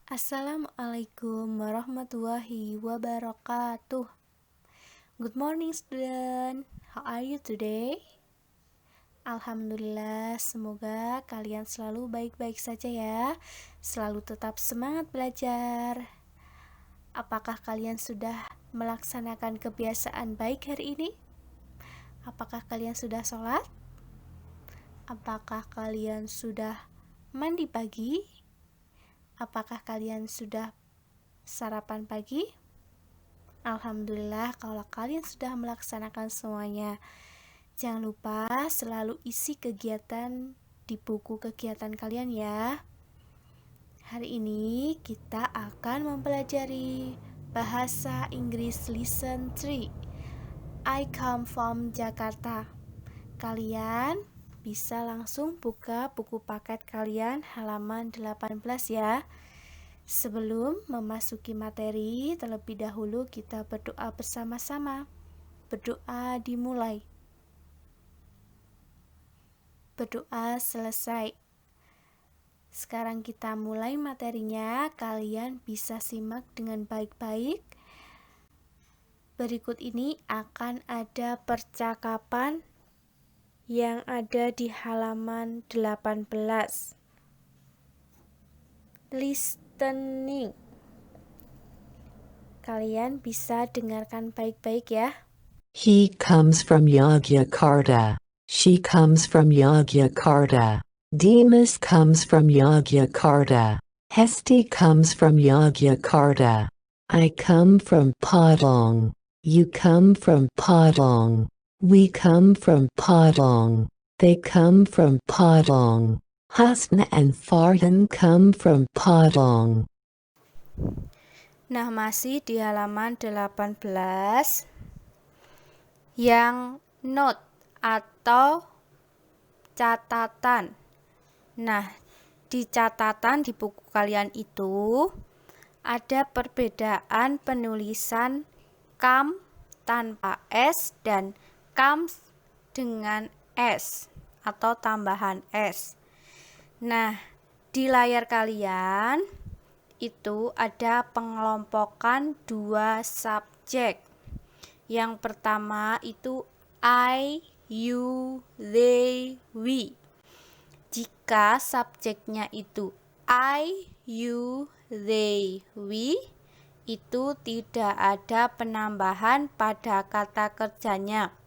Assalamualaikum warahmatullahi wabarakatuh. Good morning student. How are you today? Alhamdulillah, semoga kalian selalu baik-baik saja ya. Selalu tetap semangat belajar. Apakah kalian sudah melaksanakan kebiasaan baik hari ini? Apakah kalian sudah sholat? Apakah kalian sudah mandi pagi? Apakah kalian sudah sarapan pagi? Alhamdulillah kalau kalian sudah melaksanakan semuanya. Jangan lupa selalu isi kegiatan di buku kegiatan kalian ya. Hari ini kita akan mempelajari bahasa Inggris Lesson 3. I come from Jakarta. Kalian bisa langsung buka buku paket kalian halaman 18 ya. Sebelum memasuki materi, terlebih dahulu kita berdoa bersama-sama. Berdoa dimulai. Berdoa selesai. Sekarang kita mulai materinya. Kalian bisa simak dengan baik-baik. Berikut ini akan ada percakapan yang ada di halaman 18. Listening. Kalian bisa dengarkan baik-baik ya. He comes from Yogyakarta. She comes from Yogyakarta. Dimas comes from Yogyakarta. Hesti comes from Yogyakarta. I come from Padang. You come from Padang. We come from Padang. They come from Padang. Hasna and Farhan come from Padang. Nah, masih di halaman 18 yang note atau catatan. Nah, di catatan di buku kalian itu ada perbedaan penulisan come tanpa S dan comes dengan S atau tambahan S. Nah, di layar kalian itu ada pengelompokan dua subjek. Yang pertama itu I, you, they, we. Jika subjeknya itu I, you, they, we, itu tidak ada penambahan pada kata kerjanya.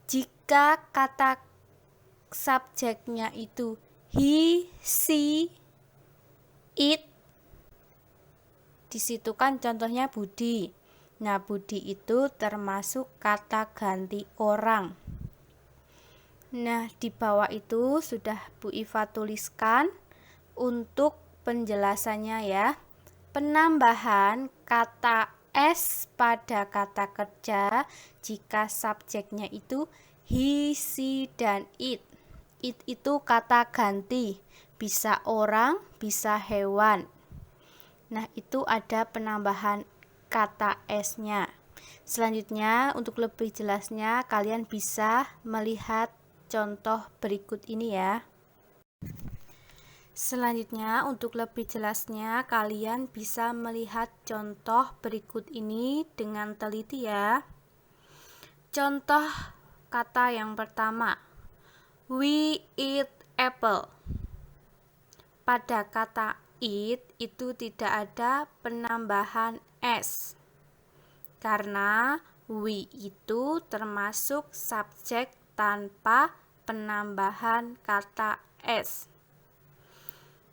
Jika kata subjeknya itu he, she, it, disitu kan contohnya Budi. Nah, Budi itu termasuk kata ganti orang. Nah, di bawah itu sudah Bu Iva tuliskan untuk penjelasannya ya. Penambahan kata S pada kata kerja jika subjeknya itu he, she, dan it. It itu kata ganti, bisa orang, bisa hewan. Nah, itu ada penambahan kata S-nya. Selanjutnya, untuk lebih jelasnya, kalian bisa melihat contoh berikut ini ya. Selanjutnya, untuk lebih jelasnya, kalian bisa melihat contoh berikut ini dengan teliti ya. Contoh kata yang pertama, we eat apple. Pada kata eat itu tidak ada penambahan S. Karena we itu termasuk subjek tanpa penambahan kata S.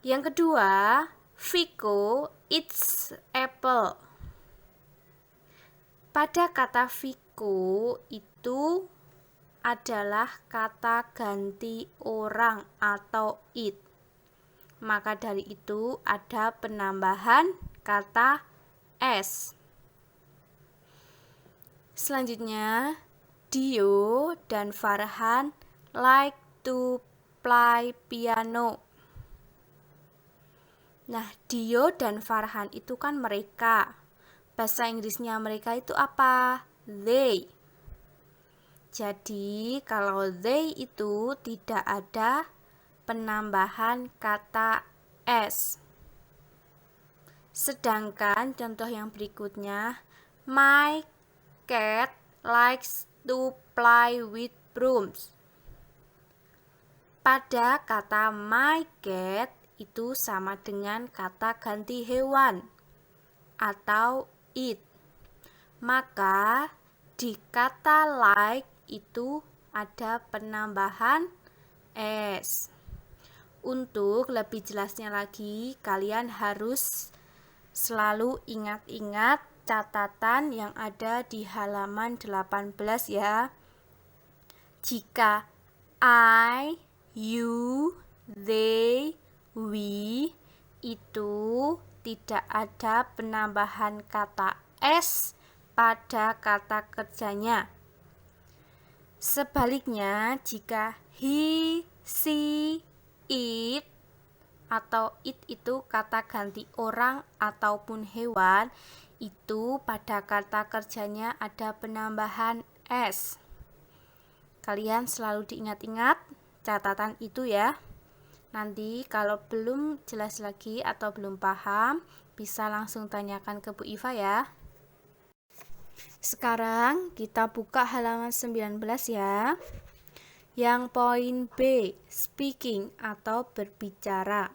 Yang kedua, Viko eats apple. Pada kata Viko itu adalah kata ganti orang atau it. Maka dari itu ada penambahan kata S. Selanjutnya, Dio dan Farhan like to play piano. Nah, Dio dan Farhan itu kan mereka. Bahasa Inggrisnya mereka itu apa? They. Jadi, kalau they itu tidak ada penambahan kata S. Sedangkan contoh yang berikutnya, my cat likes to play with brooms. Pada kata my cat itu sama dengan kata ganti hewan atau it. Maka di kata like itu ada penambahan s. Untuk lebih jelasnya lagi, kalian harus selalu ingat-ingat catatan yang ada di halaman 18 ya. Jika I, you, they, we itu tidak ada penambahan kata s pada kata kerjanya. Sebaliknya, jika he, she, it atau it itu kata ganti orang ataupun hewan, itu pada kata kerjanya ada penambahan s. Kalian selalu diingat-ingat catatan itu ya. Nanti kalau belum jelas lagi atau belum paham, bisa langsung tanyakan ke Bu Iva ya. Sekarang kita buka halaman 19 ya. Yang poin B, speaking atau berbicara.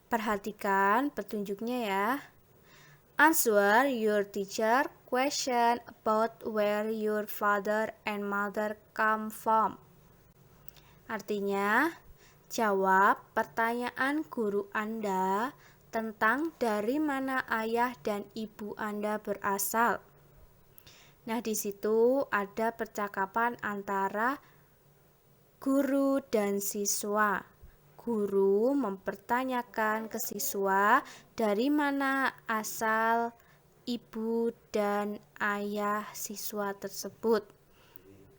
Perhatikan petunjuknya ya. Answer your teacher question about where your father and mother come from. Artinya, jawab pertanyaan guru Anda tentang dari mana ayah dan ibu Anda berasal. Nah, di situ ada percakapan antara guru dan siswa. Guru mempertanyakan ke siswa dari mana asal ibu dan ayah siswa tersebut.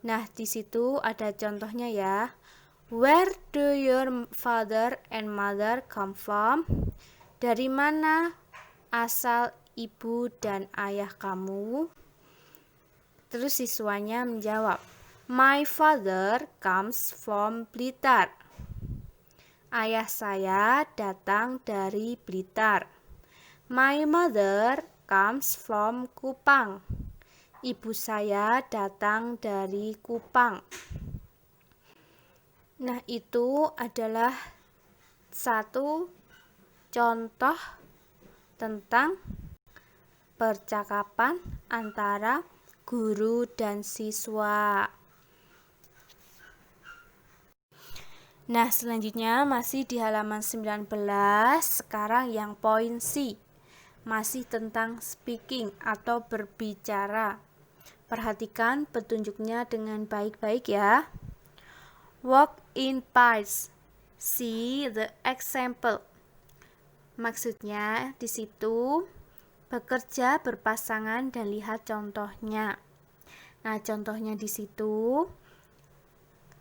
Nah, di situ ada contohnya ya. Where do your father and mother come from? Dari mana asal ibu dan ayah kamu? Terus siswanya menjawab, my father comes from Blitar. Ayah saya datang dari Blitar. My mother comes from Kupang. Ibu saya datang dari Kupang. Nah, itu adalah satu contoh tentang percakapan antara guru dan siswa. Nah, selanjutnya masih di halaman 19, sekarang yang poin C, masih tentang speaking atau berbicara. Perhatikan petunjuknya dengan baik-baik ya. Walk in pairs. See the example. Maksudnya di situ bekerja berpasangan dan lihat contohnya. Nah, contohnya di situ,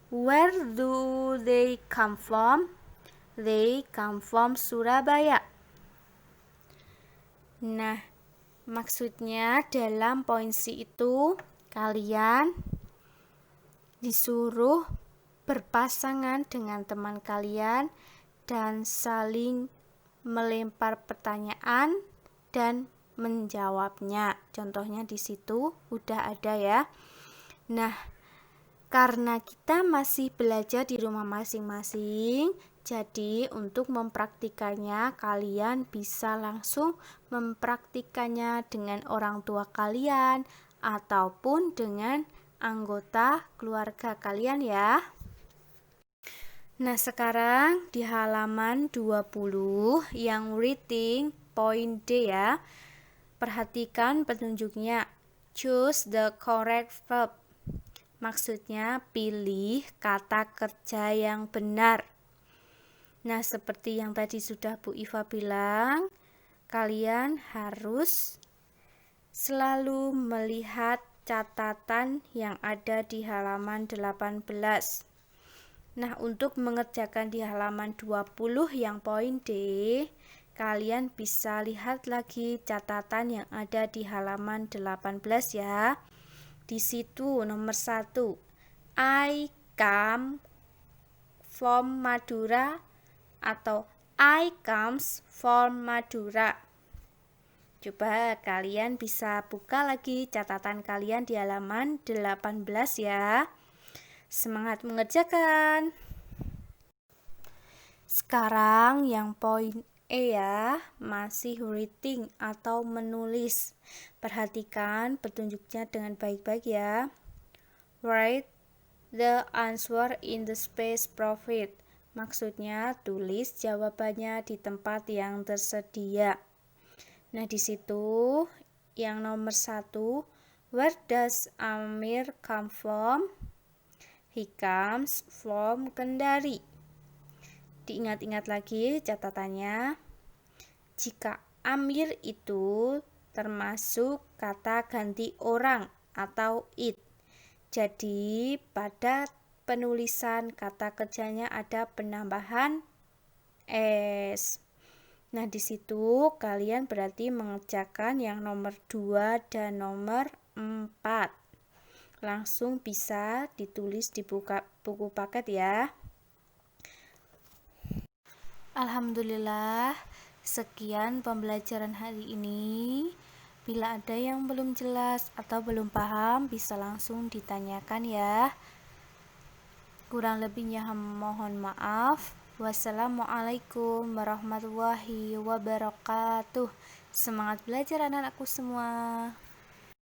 where do they come from? They come from Surabaya. Nah, maksudnya dalam poin C itu kalian disuruh berpasangan dengan teman kalian dan saling melempar pertanyaan dan menjawabnya. Contohnya di situ udah ada ya. Nah, karena kita masih belajar di rumah masing-masing, jadi untuk mempraktikannya kalian bisa langsung mempraktikannya dengan orang tua kalian ataupun dengan anggota keluarga kalian ya. Nah, sekarang di halaman 20 yang reading point D ya. Perhatikan petunjuknya. Choose the correct verb. Maksudnya pilih kata kerja yang benar. Nah, seperti yang tadi sudah Bu Iva bilang, kalian harus selalu melihat catatan yang ada di halaman 18. Nah, untuk mengerjakan di halaman 20 yang poin D, kalian bisa lihat lagi catatan yang ada di halaman 18 ya. Di situ nomor 1, I come from Madura atau I comes from Madura. Coba kalian bisa buka lagi catatan kalian di halaman 18 ya. Semangat mengerjakan. Sekarang yang poin E ya, masih reading atau menulis. Perhatikan petunjuknya dengan baik-baik ya. Write the answer in the space provided. Maksudnya tulis jawabannya di tempat yang tersedia. Nah, di situ yang nomor 1, where does Amir come from? He comes from Kendari. Diingat-ingat lagi catatannya. Jika Amir itu termasuk kata ganti orang atau it. Jadi, pada penulisan kata kerjanya ada penambahan s. Nah, di situ kalian berarti mengerjakan yang nomor 2 dan nomor 4. Langsung bisa ditulis di buku paket ya. Alhamdulillah, sekian pembelajaran hari ini. Bila ada yang belum jelas atau belum paham, bisa langsung ditanyakan ya. Kurang lebihnya mohon maaf. Wassalamualaikum warahmatullahi wabarakatuh. Semangat belajar anak-anakku semua.